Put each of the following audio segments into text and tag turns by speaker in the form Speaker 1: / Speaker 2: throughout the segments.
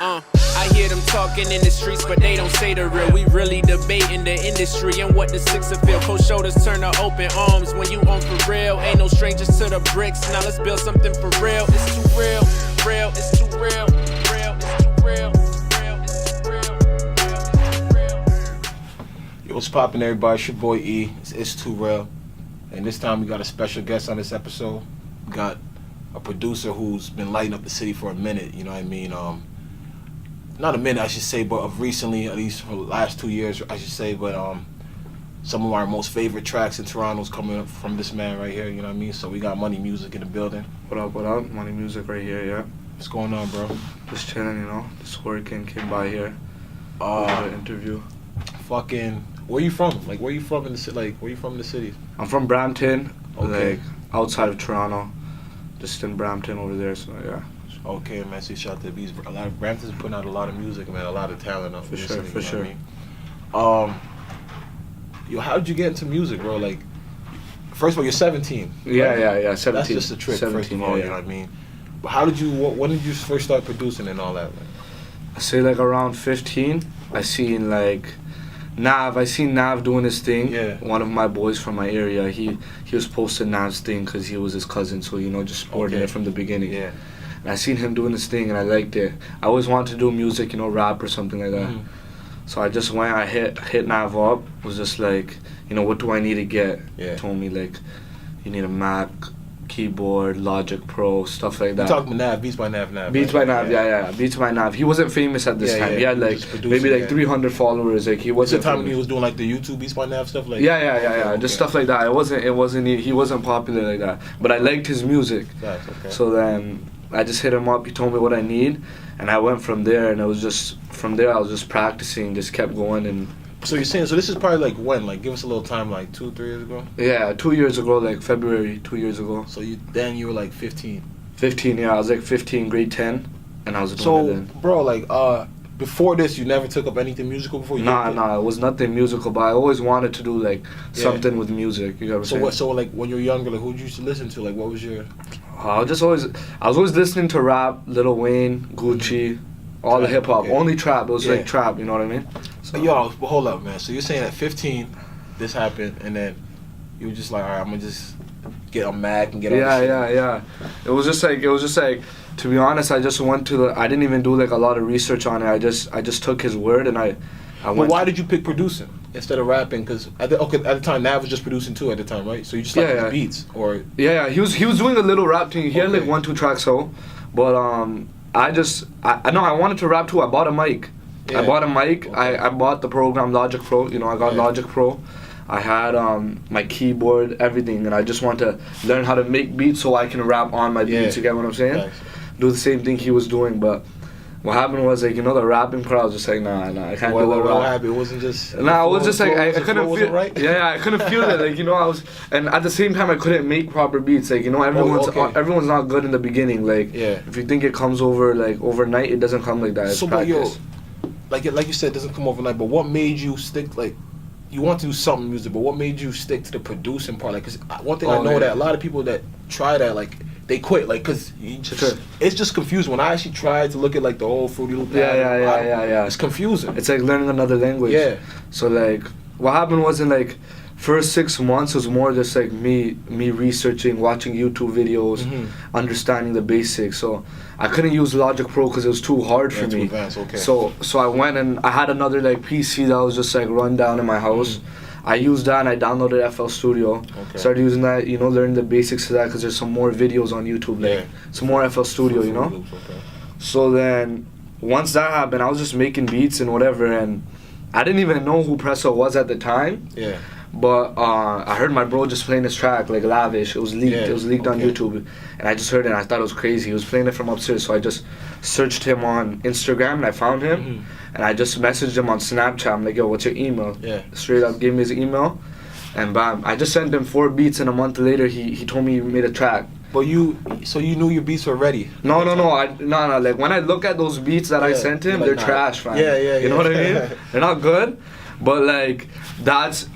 Speaker 1: I hear them talking in the streets, but they don't say the real. We really debating the industry and what the sixer feel. Cold shoulders turn to open arms when you on for real. Ain't no strangers to the bricks. Now let's build something for real. It's too real, real, it's too real, real, it's too real, real, it's too real, real, it's too real.
Speaker 2: Yo, what's poppin', everybody? It's your boy E. It's too real. And this time we got a special guest on this episode. We got a producer who's been lighting up the city for a minute, you know what I mean? Not a minute, I should say, but of recently, at least for the last 2 years, I should say, but some of our most favorite tracks in Toronto's coming up from this man right here, you know what I mean? So we got Moneymusik in the building.
Speaker 3: What up, Moneymusik right here, yeah.
Speaker 2: What's going on, bro?
Speaker 3: Just chilling, you know, just working, came by here, an interview.
Speaker 2: Fucking, where you from? Like, where you from in the city? Like, where you from in the city?
Speaker 3: I'm from Brampton,
Speaker 2: Okay.
Speaker 3: like, outside of Toronto, just in Brampton over there, so yeah.
Speaker 2: Okay, man, so shout out to Beats. A lot of Brampton's putting out a lot of music, man, a lot of talent up
Speaker 3: For
Speaker 2: in the
Speaker 3: sure,
Speaker 2: city,
Speaker 3: for
Speaker 2: you know
Speaker 3: sure.
Speaker 2: what I mean? Yo, how did you get into music, bro? Like, first of all, you're 17.
Speaker 3: Yeah,
Speaker 2: right?
Speaker 3: yeah, 17.
Speaker 2: That's just a trick,
Speaker 3: 17,
Speaker 2: first of all,
Speaker 3: yeah,
Speaker 2: you know what I mean? But how did you, when did you first start producing and all that? Like?
Speaker 3: I say like around 15, I seen Nav doing his thing.
Speaker 2: Yeah.
Speaker 3: One of my boys from my area, he was posting Nav's thing because he was his cousin, so, you know, just supporting it from the beginning.
Speaker 2: Yeah.
Speaker 3: And I seen him doing his thing and I liked it. I always wanted to do music, you know, rap or something like that.
Speaker 2: Mhm.
Speaker 3: So I just went, I hit Nav up, was just like, you know, what do I need to get?
Speaker 2: Yeah.
Speaker 3: He told me like, you need a Mac, keyboard, Logic Pro, stuff like
Speaker 2: You
Speaker 3: that.
Speaker 2: talking about Nav, Beats by Nav.
Speaker 3: Beats by Nav, yeah, Beats by Nav. He wasn't famous at this time. He had like
Speaker 2: just producing,
Speaker 3: maybe like
Speaker 2: yeah.
Speaker 3: 300 followers. Like he
Speaker 2: What's the
Speaker 3: wasn't.
Speaker 2: time when
Speaker 3: famous.
Speaker 2: he was doing like the YouTube Beats by Nav stuff? Like
Speaker 3: Yeah.
Speaker 2: Okay.
Speaker 3: Just stuff like that. He wasn't popular like that. But I liked his music.
Speaker 2: That's okay.
Speaker 3: So then I just hit him up. He told me what I need, and I went from there. And it was just from there. I was just practicing, just kept going. And
Speaker 2: So you're saying, so this is probably like when? Like, give us a little time, like 2-3 years ago?
Speaker 3: yeah, 2 years ago, like February, 2 years ago.
Speaker 2: So then you were like 15.
Speaker 3: 15, yeah, I was like 15, grade 10, and I was doing it
Speaker 2: So,
Speaker 3: then.
Speaker 2: bro, like, before this, you never took up anything musical before?
Speaker 3: Nah, it was nothing musical, but I always wanted to do like
Speaker 2: Yeah.
Speaker 3: something with music. You know what I'm
Speaker 2: So
Speaker 3: saying?
Speaker 2: what? So like, when you were younger, like, who did you used to listen to? Like, what was your?
Speaker 3: I was always listening to rap, Lil Wayne, Gucci, all the
Speaker 2: Trap,
Speaker 3: hip hop,
Speaker 2: okay.
Speaker 3: only trap. It was
Speaker 2: Yeah.
Speaker 3: like trap, you know what I mean? So,
Speaker 2: Yo, but hold up, man. So you're saying at 15, this happened, and then you were just like, all right, I'm gonna just get on Mac and get on.
Speaker 3: yeah. It was just like, to be honest, I just went to I didn't even do like a lot of research on it. I just took his word and I
Speaker 2: But
Speaker 3: went.
Speaker 2: why did you pick producing instead of rapping? Because at the time, Nav was just producing too at the time, right? So you just like
Speaker 3: Yeah.
Speaker 2: his beats, or
Speaker 3: Yeah, he was doing a little rap thing. He had like
Speaker 2: Okay.
Speaker 3: 1-2 tracks, but I know I wanted to rap too. I bought a mic.
Speaker 2: Yeah.
Speaker 3: I bought a mic.
Speaker 2: Okay.
Speaker 3: I bought the program Logic Pro. You know, I got
Speaker 2: Yeah.
Speaker 3: Logic Pro. I had my keyboard, everything, and I just want to learn how to make beats so I can rap on my beats. You get what I'm saying?
Speaker 2: Thanks.
Speaker 3: Do the same thing he was doing, but what happened was like, you know, the rapping part. I was just like, nah, I can't do
Speaker 2: What
Speaker 3: rap.
Speaker 2: happened? It wasn't just.
Speaker 3: Nah, it was just like I
Speaker 2: the
Speaker 3: couldn't
Speaker 2: flow
Speaker 3: feel.
Speaker 2: wasn't right?
Speaker 3: Yeah, I couldn't feel it. Like, you know, and at the same time I couldn't make proper beats. Like, you know, everyone's not good in the beginning. Like,
Speaker 2: Yeah.
Speaker 3: if you think it comes over like overnight, it doesn't come like that. It's
Speaker 2: So, but yo,
Speaker 3: practice.
Speaker 2: like you said, it doesn't come overnight. But what made you stick? Like, you want to do something music, but what made you stick to the producing part? Like, 'cause one thing I know that a lot of people that try that, like, they quit, like, 'cause it's just confusing. When I actually tried to look at like the whole Fruity Loop,
Speaker 3: Yeah.
Speaker 2: it's confusing.
Speaker 3: It's like learning another language.
Speaker 2: Yeah.
Speaker 3: So like, what happened was in like first 6 months was more just like me researching, watching YouTube videos, understanding the basics. So I couldn't use Logic Pro because it was too hard for
Speaker 2: Too
Speaker 3: me.
Speaker 2: advanced, okay.
Speaker 3: So I went and I had another like PC that was just like run down in my house. I used that and I downloaded FL Studio.
Speaker 2: Okay.
Speaker 3: Started using that, you know, learning the basics of that because there's some more videos on YouTube, like some more FL Studio, you know.
Speaker 2: Okay.
Speaker 3: So then once that happened, I was just making beats and whatever, and I didn't even know who Pressa was at the time.
Speaker 2: Yeah.
Speaker 3: But I heard my bro just playing this track, like Lavish. It was leaked.
Speaker 2: Yeah,
Speaker 3: It was leaked on
Speaker 2: okay.
Speaker 3: YouTube, and I just heard it. and I thought it was crazy. He was playing it from upstairs, so I just searched him on Instagram and I found him, and I just messaged him on Snapchat. I'm like, yo, what's your email?
Speaker 2: Yeah.
Speaker 3: Straight up, gave me his email, and bam, I just sent him 4 beats, and a month later, he told me he made a track.
Speaker 2: But you knew your beats were ready.
Speaker 3: No. Like when I look at those beats that I sent him,
Speaker 2: like,
Speaker 3: they're
Speaker 2: nah.
Speaker 3: trash, fam.
Speaker 2: Yeah.
Speaker 3: You know what I mean? They're not good, but like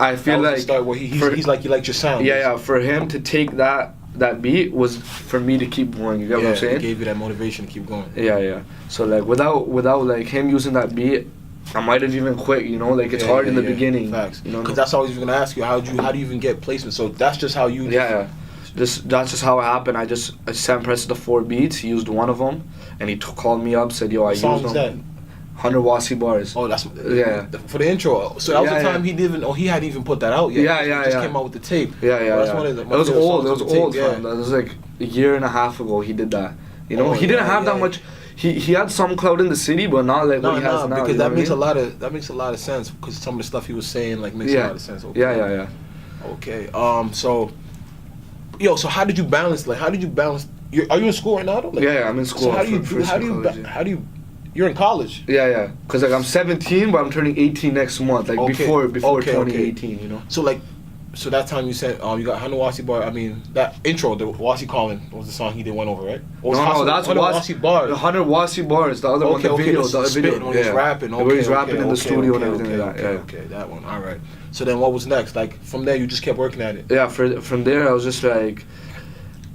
Speaker 3: I feel
Speaker 2: That was
Speaker 3: like
Speaker 2: the start where he's like, you liked your sound.
Speaker 3: yeah, for him to take that that beat was for me to keep going. You get what I'm saying?
Speaker 2: It gave you that motivation to keep going.
Speaker 3: Yeah. So like without like him using that beat, I might have even quit. You know, like it's hard in the beginning.
Speaker 2: Facts.
Speaker 3: You know,
Speaker 2: because that's what I was gonna ask you. How do you even get placement? So that's just how you.
Speaker 3: Yeah. That's just how it happened. I sent Pressa the 4 beats. He used one of them, and he called me up, said, "Yo, I used them."
Speaker 2: What song was that?
Speaker 3: 100 Wasi bars.
Speaker 2: Oh, that's for the intro. So that was the time he didn't. Oh, he hadn't even put that out yet. He just came out with the tape.
Speaker 3: That's one of the, it was old. It was old. Fam. It was like a year and a half ago. He did that. You know, he didn't have that much. He had some clout in the city, but not like what he has now.
Speaker 2: Because that makes a lot of sense. Because some of the stuff he was saying like makes a lot of sense. Okay.
Speaker 3: Yeah.
Speaker 2: Okay. So how did you balance? Like, how did you balance? Are you in school right now? Though? Like,
Speaker 3: I'm in school.
Speaker 2: So how do you? You're in college.
Speaker 3: Yeah. Because like I'm 17, but I'm turning 18 next month. Like before 2018, you know.
Speaker 2: So that time you said you got Hanu Wasi Bar. I mean that intro, the Wasi Calling was the song he did went over, right?
Speaker 3: No, that's
Speaker 2: Wasi Bar.
Speaker 3: The 100 Wasi Bars, the other one, the video, the video.
Speaker 2: When he's rapping.
Speaker 3: Where he's rapping in the studio and everything like that.
Speaker 2: Okay, that one. All right. So then what was next? Like from there you just kept working at it.
Speaker 3: Yeah, from there I was just like,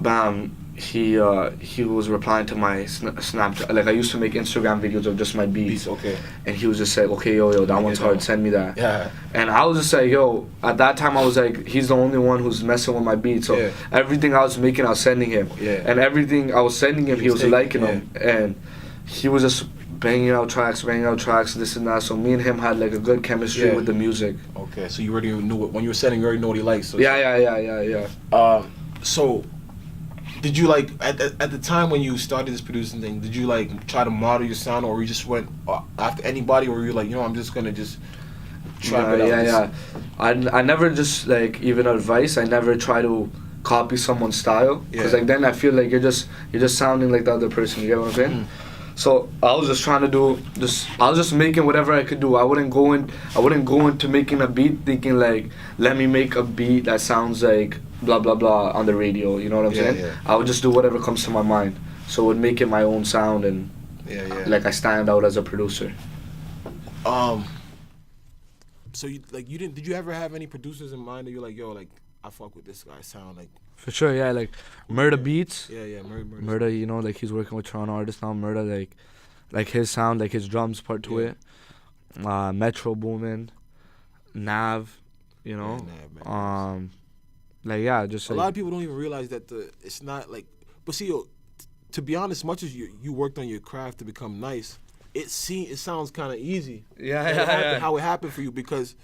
Speaker 3: bam. He was replying to my Snapchat. Like I used to make Instagram videos of just my beats.
Speaker 2: Okay.
Speaker 3: And he was just like, okay, yo, that one's hard. Send me that.
Speaker 2: Yeah.
Speaker 3: And I was just like, yo. At that time, I was like, he's the only one who's messing with my beats. So everything I was making, I was sending him.
Speaker 2: Yeah.
Speaker 3: And everything I was sending him, he was liking them. And he was just banging out tracks, this and that. So me and him had like a good chemistry with the music.
Speaker 2: Okay. So you already knew it when you were sending. You already know what he likes. So
Speaker 3: Yeah.
Speaker 2: So. Did you like at the time when you started this producing thing? Did you like try to model your sound, or you just went after anybody, or were you like, I'm just gonna just try it out?
Speaker 3: Yeah. I never just like even advice. I never try to copy someone's style because like then I feel like you're just sounding like the other person. You get what I'm saying? So I was just trying to I was just making whatever I could do. I wouldn't go into making a beat thinking like, let me make a beat that sounds like blah blah blah on the radio. You know what I'm saying?
Speaker 2: Yeah.
Speaker 3: I would just do whatever comes to my mind. So it would make it my own sound and like I stand out as a producer.
Speaker 2: So did you ever have any producers in mind that you're like, yo, like I fuck with this guy sound like?
Speaker 3: For sure, yeah, like Murda Beats.
Speaker 2: Yeah,
Speaker 3: Murda, you know, like he's working with Toronto artists now. Murda, like his sound, like his drums part to it. Metro Boomin, Nav, you know. Just
Speaker 2: a lot of people don't even realize that it's not like. But see, to be honest, much as you worked on your craft to become nice, it sounds kind of easy.
Speaker 3: Yeah.
Speaker 2: How it happened for you because,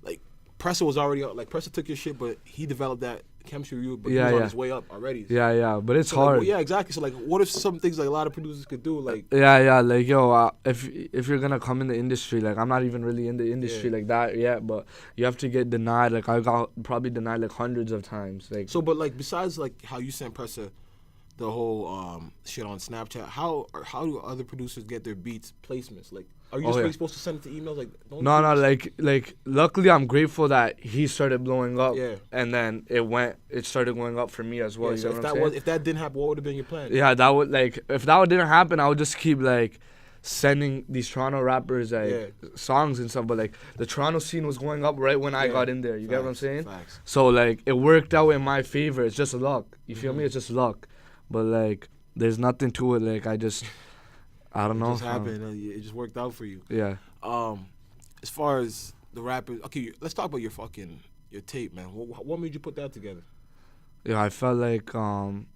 Speaker 2: like, Pressa was already like Pressa took your shit, but he developed that chemistry with you, but he was on his way up already.
Speaker 3: Yeah, but it's hard.
Speaker 2: Like, exactly. So like, what if some things like a lot of producers could do? Like,
Speaker 3: like yo, if you're gonna come in the industry, like I'm not even really in the industry like that yet, but you have to get denied. Like I got probably denied like hundreds of times. Like
Speaker 2: but like besides like how you sent Pressa the whole shit on Snapchat, how do other producers get their beats placements? Like, are you just really supposed to send it to emails? Like,
Speaker 3: no, like luckily I'm grateful that he started blowing up, and then it started going up for me as well.
Speaker 2: So if that didn't happen, what would have been your plan?
Speaker 3: Yeah, that would if that didn't happen, I would just keep like sending these Toronto rappers like songs and stuff. But like the Toronto scene was going up right when I got in there. You get what I'm saying?
Speaker 2: Facts.
Speaker 3: So like it worked out in my favor. It's just luck. You feel me? It's just luck. But like there's nothing to it. Like I don't know.
Speaker 2: It just happened. It just worked out for you.
Speaker 3: Yeah.
Speaker 2: As far as the rappers, okay, let's talk about your tape, man. What made you put that together?
Speaker 3: Yeah, I felt like
Speaker 2: because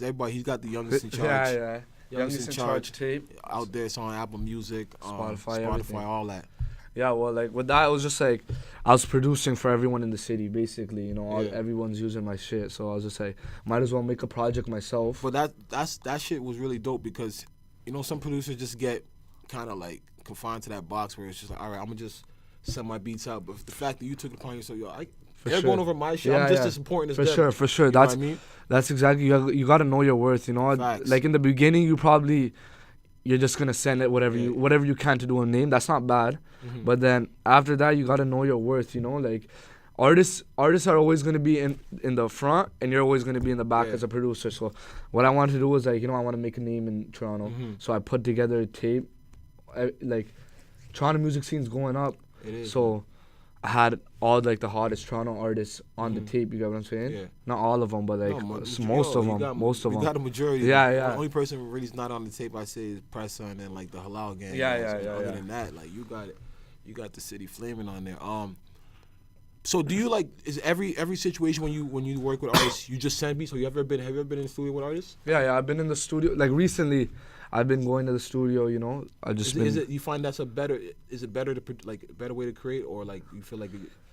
Speaker 2: everybody, he's got the Youngest in Charge.
Speaker 3: Yeah. Youngest in Charge tape
Speaker 2: out there. It's on Apple Music,
Speaker 3: Spotify,
Speaker 2: all that.
Speaker 3: Yeah, well, like with that, it was just like I was producing for everyone in the city, basically. You know, everyone's using my shit, so I was just like, might as well make a project myself.
Speaker 2: But that shit was really dope because, some producers just get kind of like confined to that box where it's just like, all right, I'm gonna just send my beats out. But the fact that you took it upon yourself, they're going over my shit. I'm just as important as them.
Speaker 3: For sure. That's what I mean? That's exactly you got to know your worth. You know,
Speaker 2: Facts.
Speaker 3: Like in the beginning, you're just gonna send it whatever you can to do a name. That's not bad. Mm-hmm. But then after that, you gotta know your worth. Like artists are always gonna be in the front, and you're always gonna be in the back as a producer. So what I wanted to do was like I want to make a name in Toronto. Mm-hmm. So I put together a tape. Like Toronto music scene's going up.
Speaker 2: It is.
Speaker 3: So I had all like the hottest Toronto artists on the tape. You get what I'm saying?
Speaker 2: Yeah.
Speaker 3: Not all of them, but like most of them. Most of them.
Speaker 2: We got a majority.
Speaker 3: Yeah,
Speaker 2: The
Speaker 3: yeah.
Speaker 2: only person who really's not on the tape I say is Pressa and then like the Halal Gang.
Speaker 3: Yeah,
Speaker 2: guys.
Speaker 3: yeah,
Speaker 2: But
Speaker 3: yeah,
Speaker 2: Other
Speaker 3: yeah.
Speaker 2: than that, like you got it. You got the city flaming on there. So do you like is every situation when you work with artists you just send beats? So have you ever been in the studio with artists?
Speaker 3: Yeah, I've been in the studio. Like recently, I've been going to the studio. You know, I just
Speaker 2: Is it you find that's a better? Is it better to a better way to create, or like you feel like?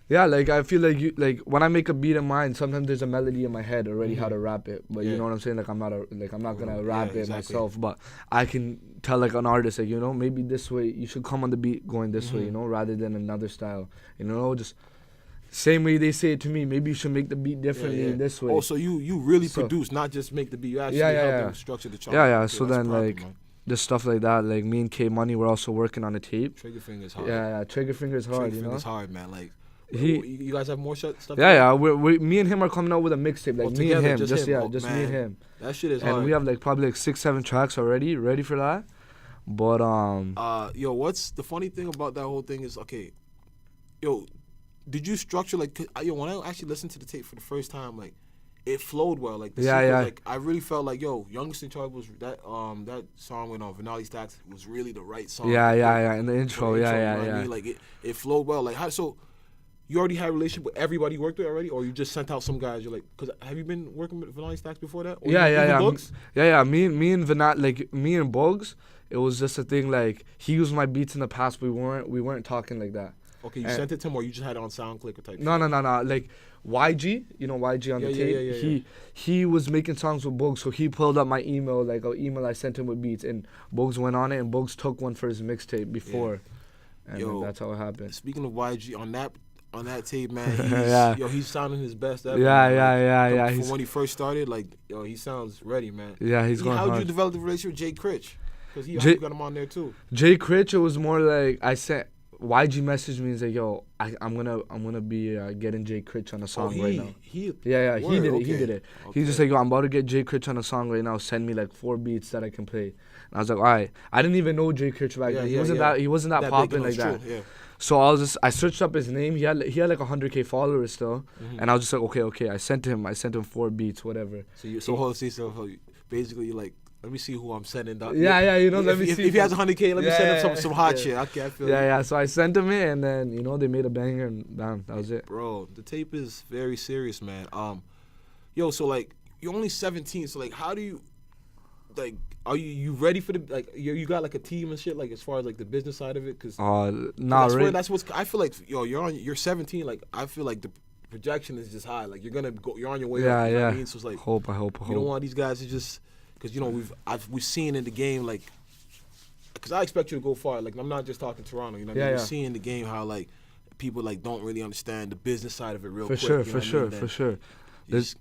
Speaker 3: Yeah, like I feel like when I make a beat in mind, sometimes there's a melody in my head already how to rap it. But you know what I'm saying? Like I'm not gonna rap it
Speaker 2: exactly.
Speaker 3: myself. But I can tell like an artist like maybe this way you should come on the beat going this way, rather than another style. Just same way they say it to me. Maybe you should make the beat differently this way.
Speaker 2: Oh, so you really produce, not just make the beat. You actually help them structure the track.
Speaker 3: Yeah.
Speaker 2: Okay,
Speaker 3: So then
Speaker 2: man.
Speaker 3: just stuff like that. Like me and K Money were also working on a tape.
Speaker 2: Trigger fingers hard.
Speaker 3: Yeah. Trigger fingers hard.
Speaker 2: Trigger fingers hard, man. Like. You guys have more stuff?
Speaker 3: Yeah. Me and him are coming out with a mixtape. Like me
Speaker 2: together,
Speaker 3: and him. Just me
Speaker 2: man.
Speaker 3: and him.
Speaker 2: That shit is hard.
Speaker 3: And we have like probably like 6-7 tracks already ready for that. But
Speaker 2: what's the funny thing about that whole thing is did you structure like when I actually listened to the tape for the first time, like it flowed well. Like the sequence, like I really felt like Youngest in Charge was that song with Vanelli Stacks was really the right song.
Speaker 3: Yeah. In the intro,
Speaker 2: You know what
Speaker 3: yeah.
Speaker 2: I mean? Like it flowed well. Like so you already had a relationship with everybody you worked with already, or you just sent out some guys? You're like, because have you been working with Vanelli Stacks before that? Or
Speaker 3: Yeah.
Speaker 2: Bugs?
Speaker 3: Yeah. Me and Vanat, like me and Bugs, it was just a thing. Like he used my beats in the past. We weren't talking like that.
Speaker 2: Okay, you sent it to him, or you just had it on SoundClick or type?
Speaker 3: No. Like Whyg, Whyg on the tape.
Speaker 2: Yeah.
Speaker 3: He was making songs with Bugs, so he pulled up my email, like an email I sent him with beats, and Bugs went on it, and Bugs took one for his mixtape before, and then that's how it happened.
Speaker 2: Speaking of Whyg, on that tape, man, he's sounding his best ever.
Speaker 3: Yeah.
Speaker 2: From when he first started, like, he sounds ready, man.
Speaker 3: Yeah, he's going hard.
Speaker 2: How did you develop the relationship with Jay Critch? Because you got him on there too.
Speaker 3: Jay Critch, it was more like YG messaged me and said, "Yo, I'm gonna be getting Jay Critch on a song right now." He did it. Okay. He's just like, "Yo, I'm about to get Jay Critch on a song right now. Send me like 4 beats that I can play." And I was like, "All right." I didn't even know Jay Critch back then. He wasn't that popping like that. Yeah. So I searched up his name. He had like 100K followers still, and I was just like, okay. I sent him 4 beats, whatever.
Speaker 2: So basically you're like, let me see who I'm sending.
Speaker 3: Let me see.
Speaker 2: If he has 100K, let me send him some hot shit. Okay, I feel
Speaker 3: Yeah. So I sent him it, and then they made a banger, and bam, that was it.
Speaker 2: Bro, the tape is very serious, man. So like you're only 17, so like how do you like? Are you ready for the like? You got like a team and shit, like as far as like the business side of it, because that's what's. I feel like you're 17. Like I feel like the projection is just high. Like you're on your way.
Speaker 3: Yeah,
Speaker 2: up, you know what I mean? So it's like
Speaker 3: I hope.
Speaker 2: You don't want these guys to just because we've seen in the game like because I expect you to go far. Like I'm not just talking Toronto. You know, we're seeing in the game how like people like don't really understand the business side of it real quick.
Speaker 3: For sure. There's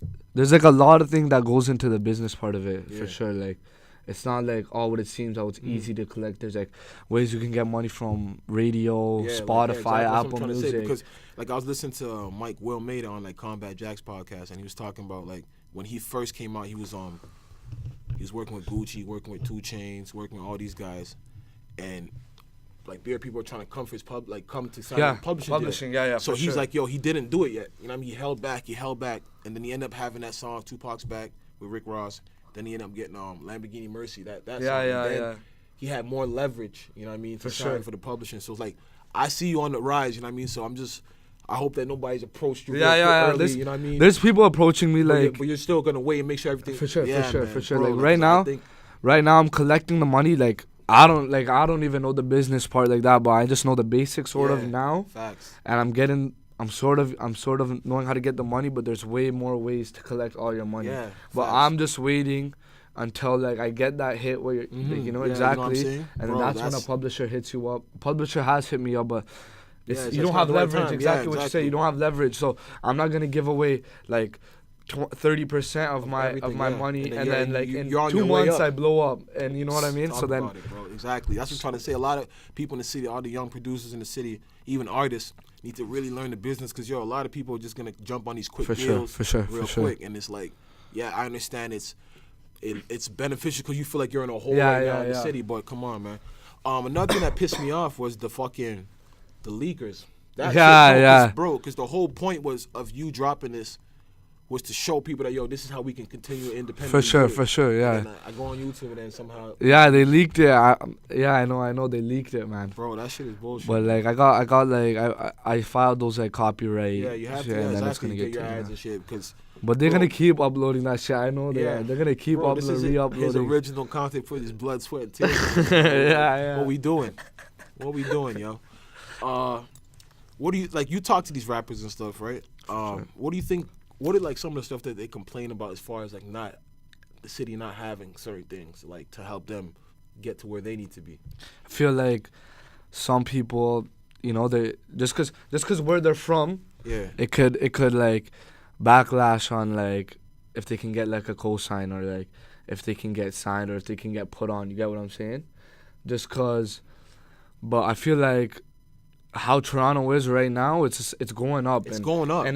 Speaker 3: like a lot of things that goes into the business part of it for sure. Like it's not like what it seems how it's easy to collect. There's like ways you can get money from radio, Spotify, Apple Music.
Speaker 2: Because like I was listening to Mike Will Mader on like Combat Jack's podcast, and he was talking about like when he first came out, he was working with Gucci, working with 2 Chainz, working with all these guys, and like bare people are trying to come for his come to sign publishing. So he's like, he didn't do it yet. You know what I mean? He held back, and then he ended up having that song Tupac's Back with Rick Ross. Then he ended up getting Lamborghini Mercy. That song. He had more leverage. You know what I mean? To sign for the publishing. So it's like I see you on the rise. You know what I mean? So I hope that nobody's approached you. Early, you know what I mean?
Speaker 3: There's people approaching me like,
Speaker 2: but you're still gonna wait and make sure everything.
Speaker 3: For sure.
Speaker 2: Bro,
Speaker 3: like right now I'm collecting the money. Like I don't even know the business part like that, but I just know the basics sort of now.
Speaker 2: Facts.
Speaker 3: And I'm sort of knowing how to get the money, but there's way more ways to collect all your money.
Speaker 2: Yeah.
Speaker 3: But I'm just waiting until like I get that hit where you're, exactly,
Speaker 2: you know what I'm saying?
Speaker 3: And
Speaker 2: Bro,
Speaker 3: then that's when a publisher hits you up. Publisher has hit me up, but you don't
Speaker 2: not
Speaker 3: have
Speaker 2: the right
Speaker 3: leverage.
Speaker 2: time.
Speaker 3: Exactly what you say. You don't have leverage, so I'm not gonna give away like 30% of my money, and then like in 2 months I blow up, and you know what I mean. So then,
Speaker 2: bro, exactly. That's what I'm trying to say. A lot of people in the city, all the young producers in the city, even artists, need to really learn the business because a lot of people are just gonna jump on these quick deals real quick, and it's like, I understand it's beneficial because you feel like you're in a hole right now in the city, but come on, man. Another thing that pissed me off was the leakers. That
Speaker 3: Yeah,
Speaker 2: shit,
Speaker 3: yeah.
Speaker 2: bro. Because the whole point was of you dropping this was to show people that this is how we can continue independently.
Speaker 3: For sure, yeah.
Speaker 2: And I go on YouTube and then somehow.
Speaker 3: Yeah, they leaked it. I know they leaked it, man.
Speaker 2: Bro, that shit is bullshit.
Speaker 3: But like, I got like, I filed those like copyright.
Speaker 2: Yeah, you have
Speaker 3: shit,
Speaker 2: to. Yeah,
Speaker 3: and then it's
Speaker 2: exactly.
Speaker 3: gonna
Speaker 2: Get your
Speaker 3: taken
Speaker 2: ads
Speaker 3: down.
Speaker 2: and shit because.
Speaker 3: But they're gonna keep uploading that shit. I know they are. They're gonna keep
Speaker 2: Bro, this is
Speaker 3: re-uploading.
Speaker 2: his original content for his blood, sweat, and tears.
Speaker 3: Yeah.
Speaker 2: What we doing? Yo? What do you like? You talk to these rappers and stuff, right? What do you think? What are like some of the stuff that they complain about as far as like not the city not having certain things like to help them get to where they need to be?
Speaker 3: I feel like some people, they just cause where they're from, it could like backlash on like if they can get like a cosign or like if they can get signed or if they can get put on. You get what I'm saying? Just cause, but I feel like how Toronto is right now, it's going up.
Speaker 2: It's going up,
Speaker 3: and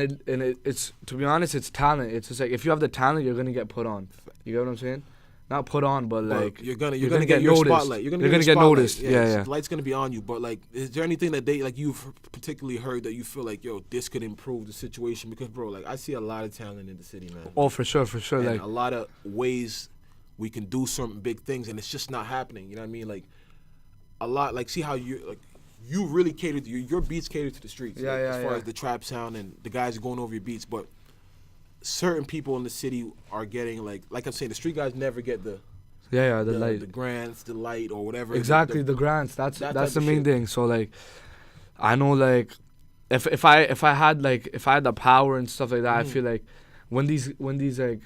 Speaker 3: it's to be honest, it's talent. It's just like if you have the talent, you're gonna get put on. You get what I'm saying? Not put on, but like
Speaker 2: you're gonna get your
Speaker 3: noticed.
Speaker 2: spotlight. You're gonna
Speaker 3: get noticed. Yeah.
Speaker 2: The light's gonna be on you. But like, is there anything that they like you've particularly heard that you feel like this could improve the situation? Because bro, like I see a lot of talent in the city, man.
Speaker 3: Oh, for sure.
Speaker 2: And
Speaker 3: like
Speaker 2: a lot of ways we can do certain big things, and it's just not happening. You know what I mean? Like a lot. Like see how you really cater to your beats cater to the streets. As far as the trap sound and the guys are going over your beats, but certain people in the city are getting like I'm saying, the street guys never get the
Speaker 3: light,
Speaker 2: the grants, the light, or whatever.
Speaker 3: Exactly, the grants. That's the main
Speaker 2: shit.
Speaker 3: thing. So like, I know like, if I had the power and stuff like that, I feel like when these like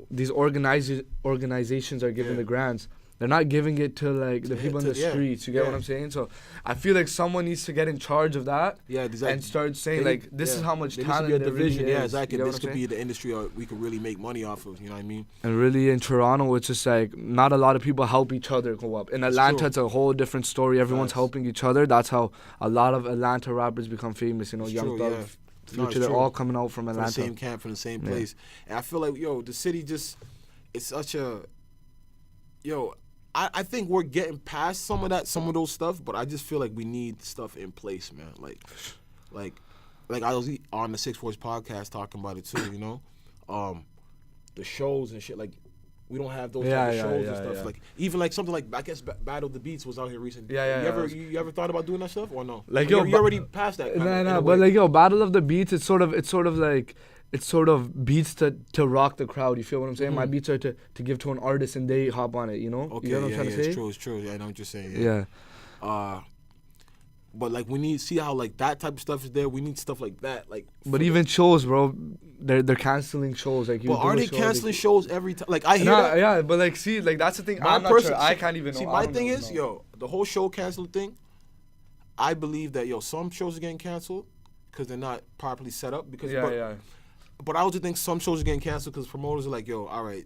Speaker 3: these organizations are giving the grants, they're not giving it to like the people in the streets. You get what I'm saying? So I feel like someone needs to get in charge of that.
Speaker 2: Yeah, exactly.
Speaker 3: And start saying like, this is how much talent
Speaker 2: there
Speaker 3: there
Speaker 2: division.
Speaker 3: really is.
Speaker 2: Yeah, exactly. This could
Speaker 3: saying?
Speaker 2: be the industry we could really make money off of. You know what I mean?
Speaker 3: And really in Toronto, it's just like not a lot of people help each other go up. In Atlanta, it's a whole different story. Everyone's helping each other. That's how a lot of Atlanta rappers become famous. Young Thug, Future, they're all coming out from Atlanta.
Speaker 2: From the same camp, from the same place. And I feel like, the city just, it's such a, I think we're getting past some of those stuff, but I just feel like we need stuff in place, man. Like I was on the 6 Force podcast talking about it too, the shows and shit. Like we don't have those type of shows and stuff.
Speaker 3: Yeah.
Speaker 2: Like even like something like I guess Battle of the Beats was out here recently. You ever thought about doing that stuff or no?
Speaker 3: Like
Speaker 2: you already passed that.
Speaker 3: But like Battle of the Beats, it's sort of beats to rock the crowd. You feel what I'm saying? My beats are to give to an artist and they hop on it.
Speaker 2: Okay,
Speaker 3: you know what I'm trying to say?
Speaker 2: It's true. Yeah, I know what you're saying.
Speaker 3: Yeah.
Speaker 2: But like we need to see how like that type of stuff is there. We need stuff like that. Like.
Speaker 3: But even shows, bro, they're canceling shows. Like.
Speaker 2: But are they canceling shows every time? Like I hear that.
Speaker 3: Yeah, but like see, like that's the thing. I'm not sure. I can't even know.
Speaker 2: See, my thing is, the whole show cancel thing. I believe that some shows are getting canceled because they're not properly set up. But I also think some shows are getting canceled because promoters are like, all right,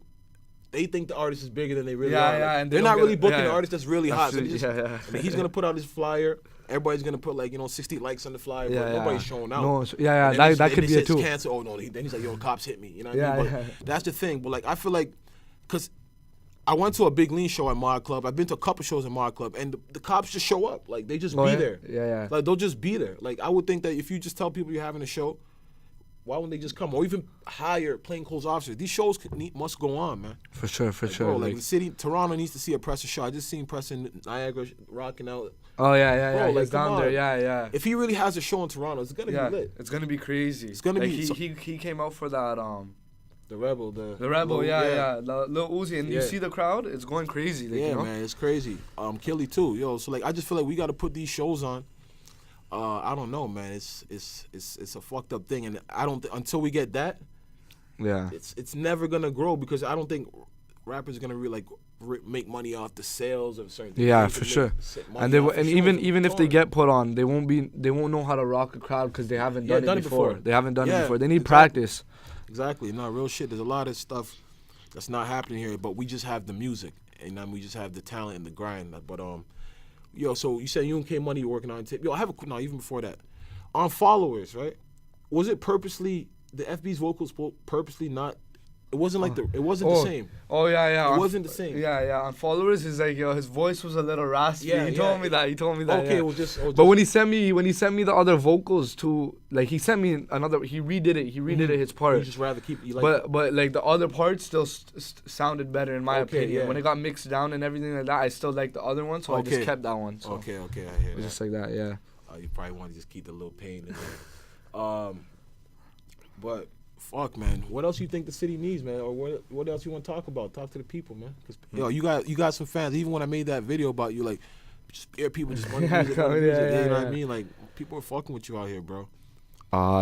Speaker 2: they think the artist is bigger than they really are. Like,
Speaker 3: and
Speaker 2: they're not really booking the artist that's really hot. So
Speaker 3: and
Speaker 2: he's gonna put out his flyer. Everybody's gonna put 60 likes on the flyer, but nobody's showing out.
Speaker 3: No, that could be it too.
Speaker 2: Cancel. Oh no, then he's like, cops hit me. You know what I mean? But that's the thing. But like, I feel like, cause I went to a Big Lean show at Mod Club. I've been to a couple shows at Mod Club, and the cops just show up. Like they just be there.
Speaker 3: Yeah.
Speaker 2: Like they'll just be there. Like I would think that if you just tell people you're having a show, why wouldn't they just come? Or even hire plainclothes officers. These shows must go on, man.
Speaker 3: For sure.
Speaker 2: Bro, like the city, Toronto needs to see a Pressa show. I just seen Pressa in Niagara rocking out.
Speaker 3: Oh yeah.
Speaker 2: Bro,
Speaker 3: He's
Speaker 2: like,
Speaker 3: down there. Yeah.
Speaker 2: If he really has a show in Toronto, it's gonna be lit.
Speaker 3: It's gonna be crazy.
Speaker 2: It's gonna be.
Speaker 3: He came out for that
Speaker 2: The Rebel.
Speaker 3: The Rebel. Lil Uzi, and you see the crowd. It's going crazy. Like,
Speaker 2: man, it's crazy. Killy too, So like, I just feel like we got to put these shows on. I don't know, man. It's a fucked up thing, and I don't until we get that.
Speaker 3: Yeah.
Speaker 2: It's never gonna grow because I don't think rappers are gonna really make money off the sales of certain things.
Speaker 3: Yeah, for sure. And even if they get put on, they won't know how to rock a crowd because they haven't done it before. They haven't done it before. They need practice.
Speaker 2: Exactly. No, real shit. There's a lot of stuff that's not happening here, but we just have the music and then we just have the talent and the grind. But so you said you and K Money working on tape. I have even before that. On Followers, right? Was it purposely the FB's vocals purposely not It wasn't like it wasn't the same.
Speaker 3: Oh yeah.
Speaker 2: It wasn't the same.
Speaker 3: Yeah. On Followers, he's like, yo, his voice was a little raspy. He told me that.
Speaker 2: Okay,
Speaker 3: yeah. But when he sent me the other vocals too, like he sent me another. He redid it. His part.
Speaker 2: You just rather keep.
Speaker 3: But like the other parts still sounded better in my opinion.
Speaker 2: Yeah.
Speaker 3: When it got mixed down and everything like that, I still liked the other one, so I just kept that one. So.
Speaker 2: Okay, I hear
Speaker 3: It was
Speaker 2: that.
Speaker 3: just like that, yeah.
Speaker 2: You probably want to just keep the little pain in there. But fuck, man. What else you think the city needs, man? Or what else you want to talk about? Talk to the people, man. Cause yo, you got some fans. Even when I made that video about you, like, just people just money music, you know what I mean? Like, people are fucking with you out here, bro.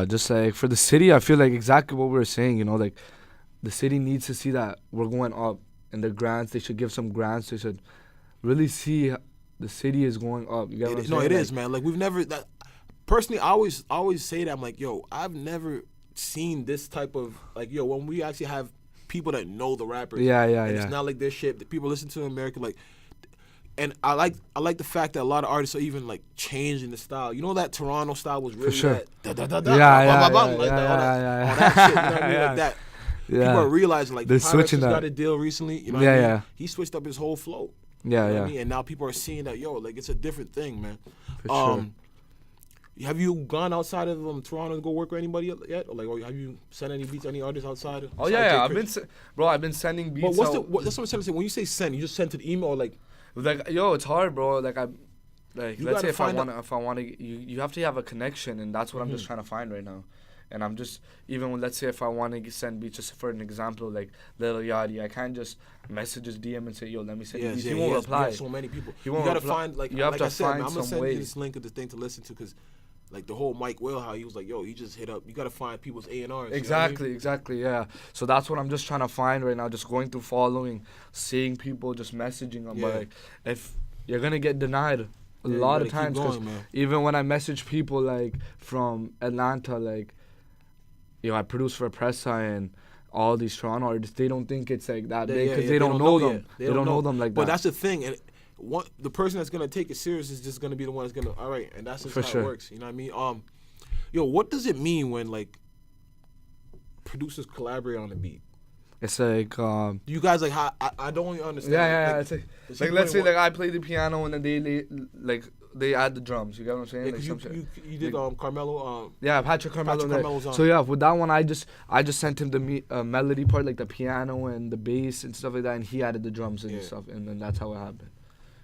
Speaker 3: Just like for the city, I feel like exactly what we were saying. You know, like the city needs to see that we're going up, and the grants. They should give some grants. They should really see the city is going up. You get what I'm saying?
Speaker 2: No, it is, man. Like we've never. Personally, I always say that. I'm like, yo, I've never seen this type of like, yo, when we actually have people that know the rappers.
Speaker 3: Yeah.
Speaker 2: It's not like their shit that people listen to in America, like. And I like the fact that a lot of artists are even like changing the style. You know that Toronto style was really
Speaker 3: sure.
Speaker 2: that all
Speaker 3: Yeah.
Speaker 2: that shit. You know what I mean? Like that.
Speaker 3: Yeah.
Speaker 2: People are realizing like
Speaker 3: they're
Speaker 2: Pyrex
Speaker 3: switching that.
Speaker 2: got a deal recently. You know what I mean?
Speaker 3: Yeah.
Speaker 2: He switched up his whole flow.
Speaker 3: Yeah.
Speaker 2: You know what I mean? And now people are seeing that, yo, like it's a different thing, man.
Speaker 3: For sure.
Speaker 2: Have you gone outside of Toronto to go work with anybody yet? Or like, or have you sent any beats to any artists outside of?
Speaker 3: Oh yeah. I've been sending beats.
Speaker 2: But that's what I'm trying to say. When you say send, you just send to the email, or like
Speaker 3: yo, it's hard, bro. Like let's say if I want to, you have to have a connection, and that's what I'm just trying to find right now. And I'm just even when, let's say if I want to send beats, just for an example, like Lil Yachty, I can't just message his DM and say, yo, let me send you beats. He won't reply.
Speaker 2: So many people.
Speaker 3: He won't
Speaker 2: you gotta
Speaker 3: reply.
Speaker 2: find like
Speaker 3: you have
Speaker 2: like
Speaker 3: to
Speaker 2: I said,
Speaker 3: find
Speaker 2: man, I'm gonna
Speaker 3: some
Speaker 2: send
Speaker 3: way.
Speaker 2: you this link of this thing to listen to, because like the whole Mike Will, how he was like, yo, he just hit up. You gotta find people's A&Rs.
Speaker 3: Exactly, yeah. So that's what I'm just trying to find right now. Just going through following, seeing people, just messaging them. But like, if you're gonna get denied a lot of times, because even when I message people like from Atlanta, like, you know, I produce for Pressa and all these Toronto artists, they don't think it's like that big because they don't know them. They don't know them like that.
Speaker 2: But that's the thing, and the person that's gonna take it serious is just gonna be the one that's gonna. All right, and that's just how it works. You know what I mean? Yo, what does it mean when like producers collaborate on a beat?
Speaker 3: It's like
Speaker 2: you guys like how I don't really understand.
Speaker 3: Yeah. It's like let's say like I play the piano and then they add the drums. You get what I'm saying?
Speaker 2: Yeah,
Speaker 3: like
Speaker 2: you did Carmelo.
Speaker 3: Yeah, Patrick Carmelo.
Speaker 2: Carmelo's on.
Speaker 3: So yeah, with that one I just sent him the melody part, like the piano and the bass and stuff like that, and he added the drums and stuff, and then that's how it happened.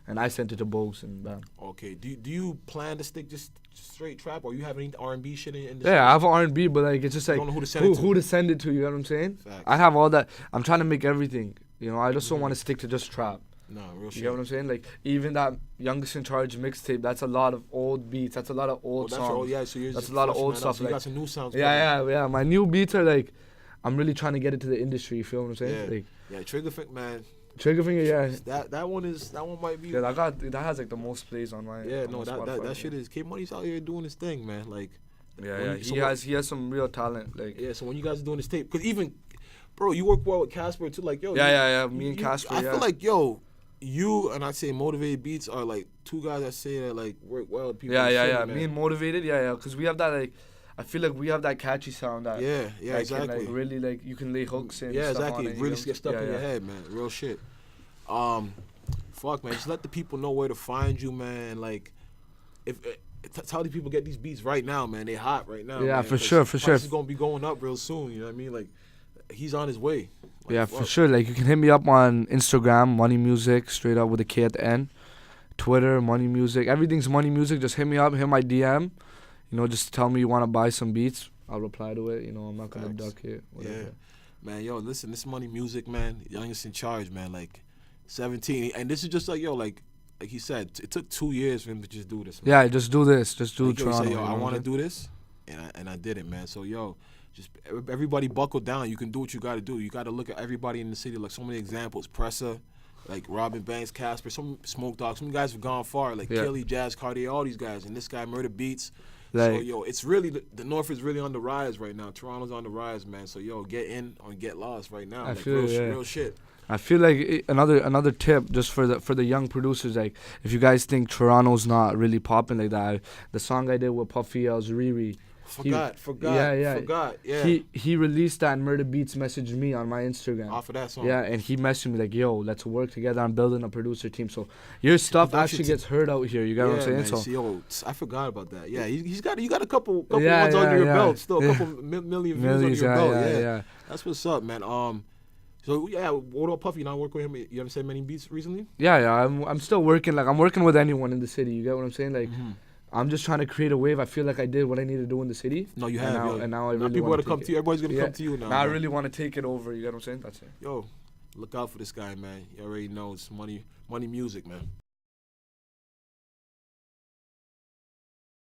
Speaker 3: And I sent it to Bogues and bam.
Speaker 2: Okay. Do you plan to stick just straight trap, or you have any R&B shit in
Speaker 3: the I have R&B, but like it's just like
Speaker 2: you don't know
Speaker 3: who to send it to. You know what I'm saying?
Speaker 2: Facts.
Speaker 3: I have all that. I'm trying to make everything. You know, I just don't want to stick to just trap.
Speaker 2: No, real shit.
Speaker 3: You know what I'm saying? Like even that Youngest in Charge mixtape, that's a lot of old beats. That's a lot of old songs.
Speaker 2: So
Speaker 3: that's a lot of old stuff.
Speaker 2: So you got some new sounds.
Speaker 3: Yeah. My new beats are like, I'm really trying to get it to the industry. You feel what I'm saying?
Speaker 2: Yeah. Triggerfinger, man.
Speaker 3: Triggerfinger, yeah.
Speaker 2: That one might be.
Speaker 3: Yeah, that has like the most plays on my.
Speaker 2: Yeah, no, that shit is. K Money's out here doing his thing, man. Like.
Speaker 3: Yeah. He has some real talent. Like.
Speaker 2: Yeah. So when you guys are doing this tape, because even, bro, you work well with Casper too. Like, yo.
Speaker 3: Yeah. Me and Casper.
Speaker 2: I feel like, yo, you and I'd say Motivated Beats are like two guys that say that like work well with people.
Speaker 3: Yeah. Me and Motivated, because we have that like. I feel like we have that catchy sound that
Speaker 2: exactly.
Speaker 3: Can, like, really like you can lay hooks in.
Speaker 2: Yeah,
Speaker 3: stuff
Speaker 2: exactly.
Speaker 3: On it,
Speaker 2: really get stuck in your head, man. Real shit. Fuck, man. Just let the people know where to find you, man. Like, tell the people get these beats right now, man. They hot right now.
Speaker 3: Yeah,
Speaker 2: man,
Speaker 3: for sure.
Speaker 2: It's gonna be going up real soon. You know what I mean? Like, he's on his way. Like,
Speaker 3: yeah, for sure. Like, you can hit me up on Instagram, Moneymusik, straight up with a K at the end. Twitter, Moneymusik. Everything's Moneymusik. Just hit me up, hit my DM. You know, just tell me you want to buy some beats. I'll reply to it. You know, I'm not going to duck it. Whatever.
Speaker 2: Yeah. Man, yo, listen, this Moneymusik, man. Youngest in Charge, man. Like, 17. And this is just like, yo, like he said, it took 2 years for him to just do this, man.
Speaker 3: Yeah, just do this. Just do
Speaker 2: like,
Speaker 3: Toronto.
Speaker 2: He said, yo, I want to do this. And I did it, man. So, yo, just everybody buckle down. You can do what you got to do. You got to look at everybody in the city. Like, so many examples. Pressa, like Robin Banks, Casper, some Smoke Dog. Some guys have gone far. Like Kelly, Jazz, Cartier, all these guys. And this guy, Murder Beats. Like, so, yo, it's really, the North is really on the rise right now. Toronto's on the rise, man. So, yo, get in or get lost right now. Like, real shit.
Speaker 3: I feel like another tip just for the young producers, like, if you guys think Toronto's not really popping like that, the song I did with Puffy L's Riri,
Speaker 2: Forgot.
Speaker 3: He released that, and Murder Beats messaged me on my Instagram.
Speaker 2: Off of that song.
Speaker 3: Yeah, and he messaged me like, "Yo, let's work together. I'm building a producer team." So your stuff actually gets heard out here. You got what I'm saying?
Speaker 2: Man,
Speaker 3: So
Speaker 2: see, I forgot about that. Yeah, you got a couple ones under your belt still. A couple million views under your belt. Yeah, that's what's up, man. So yeah, what about Puffy? You not working with him? You haven't said many beats recently?
Speaker 3: Yeah. I'm still working. Like I'm working with anyone in the city. You get what I'm saying? Like. I'm just trying to create a wave. I feel like I did what I need to do in the city.
Speaker 2: No, you have.
Speaker 3: And now I really
Speaker 2: people
Speaker 3: want to
Speaker 2: come to you. Everybody's gonna come to you now.
Speaker 3: Now I really want to take it over. You get what I'm saying? That's it.
Speaker 2: Yo, look out for this guy, man. You already know it's Moneymusik, man.